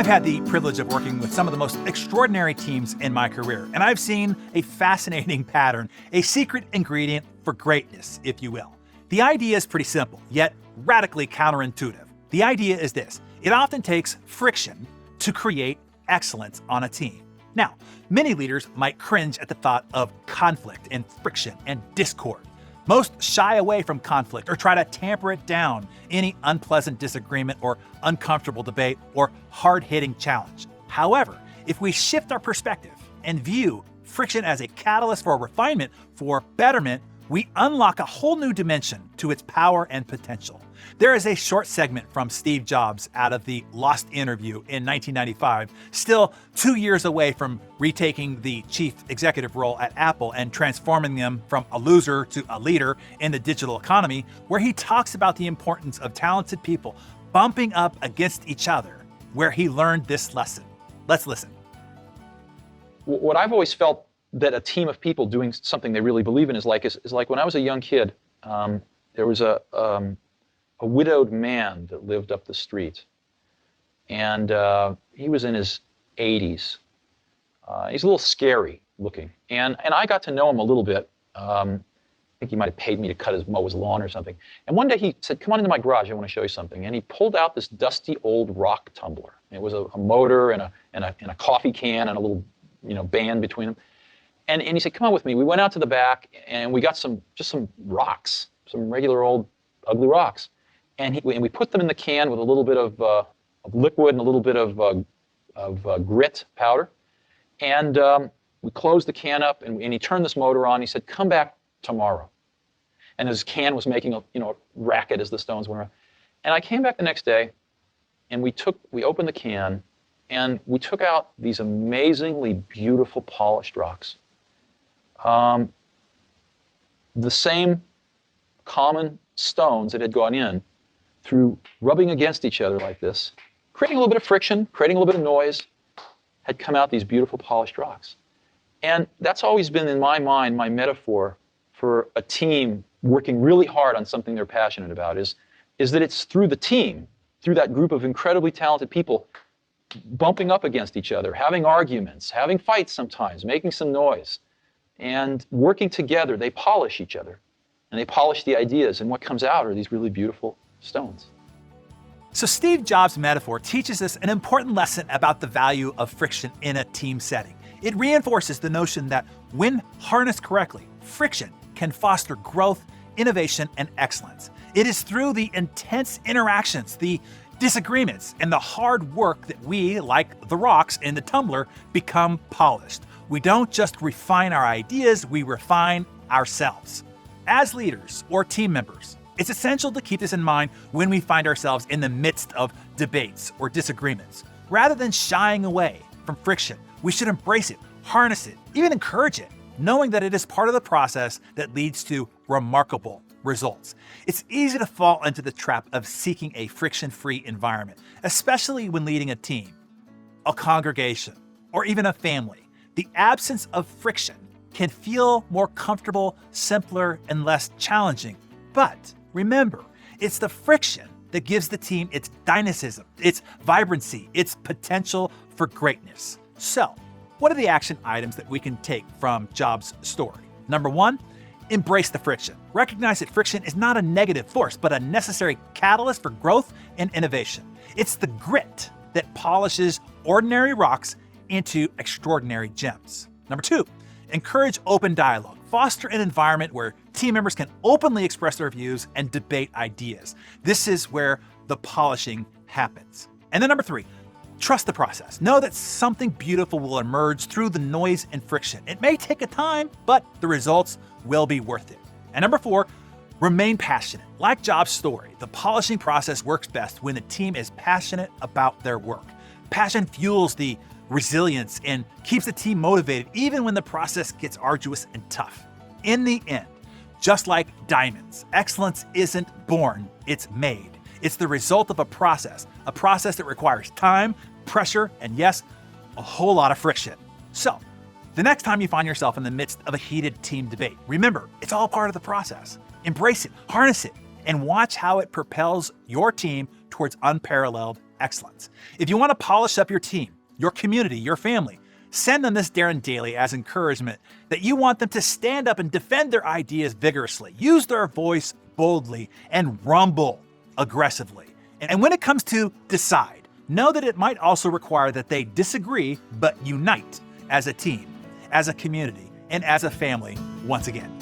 I've had the privilege of working with some of the most extraordinary teams in my career, and I've seen a fascinating pattern, a secret ingredient for greatness, if you will. The idea is pretty simple, yet radically counterintuitive. The idea is this: it often takes friction to create excellence on a team. Now, many leaders might cringe at the thought of conflict and friction and discord. Most shy away from conflict or try to tamper it down, any unpleasant disagreement or uncomfortable debate or hard-hitting challenge. However, if we shift our perspective and view friction as a catalyst for refinement, for betterment, we unlock a whole new dimension to its power and potential. There is a short segment from Steve Jobs out of the Lost interview in 1995, still 2 years away from retaking the chief executive role at Apple and transforming them from a loser to a leader in the digital economy, where he talks about the importance of talented people bumping up against each other, where he learned this lesson. Let's listen. What I've always felt that a team of people doing something they really believe in is like when I was a young kid. There was a widowed man that lived up the street, and he was in his 80s. He's a little scary looking, and I got to know him a little bit. I think he might have paid me to mow his lawn or something. And one day he said, "Come on into my garage, I want to show you something." And he pulled out this dusty old rock tumbler. It was a motor and a coffee can and a little band between them. And he said, "Come on with me." We went out to the back and we got some rocks, some regular old ugly rocks. And we put them in the can with a little bit of liquid and a little bit of grit powder. And we closed the can up and he turned this motor on. He said, "Come back tomorrow." And his can was making a racket as the stones went around. And I came back the next day and we opened the can and we took out these amazingly beautiful polished rocks. The same common stones that had gone in through rubbing against each other like this, creating a little bit of friction, creating a little bit of noise, had come out these beautiful polished rocks. And that's always been in my mind my metaphor for a team working really hard on something they're passionate about is that it's through the team, through that group of incredibly talented people bumping up against each other, having arguments, having fights sometimes, making some noise, and working together, they polish each other. And they polish the ideas, and what comes out are these really beautiful stones. So Steve Jobs' metaphor teaches us an important lesson about the value of friction in a team setting. It reinforces the notion that when harnessed correctly, friction can foster growth, innovation, and excellence. It is through the intense interactions, the disagreements, and the hard work that we, like the rocks in the tumbler, become polished. We don't just refine our ideas, we refine ourselves. As leaders or team members, it's essential to keep this in mind when we find ourselves in the midst of debates or disagreements. Rather than shying away from friction, we should embrace it, harness it, even encourage it, knowing that it is part of the process that leads to remarkable results. It's easy to fall into the trap of seeking a friction-free environment, especially when leading a team, a congregation, or even a family. The absence of friction can feel more comfortable, simpler, and less challenging. But remember, it's the friction that gives the team its dynamism, its vibrancy, its potential for greatness. So, what are the action items that we can take from Jobs' story? Number 1, embrace the friction. Recognize that friction is not a negative force, but a necessary catalyst for growth and innovation. It's the grit that polishes ordinary rocks into extraordinary gems. Number 2, encourage open dialogue. Foster an environment where team members can openly express their views and debate ideas. This is where the polishing happens. And then number 3, trust the process. Know that something beautiful will emerge through the noise and friction. It may take a time, but the results will be worth it. And number 4, remain passionate. Like Jobs' story, the polishing process works best when the team is passionate about their work. Passion fuels the resilience and keeps the team motivated even when the process gets arduous and tough. In the end, just like diamonds, excellence isn't born, it's made. It's the result of a process that requires time, pressure, and yes, a whole lot of friction. So, the next time you find yourself in the midst of a heated team debate, remember, it's all part of the process. Embrace it, harness it, and watch how it propels your team towards unparalleled excellence. If you want to polish up your team, your community, your family, send them this Darren Daily as encouragement that you want them to stand up and defend their ideas vigorously, use their voice boldly, and rumble aggressively. And when it comes to decide, know that it might also require that they disagree but unite as a team, as a community, and as a family once again.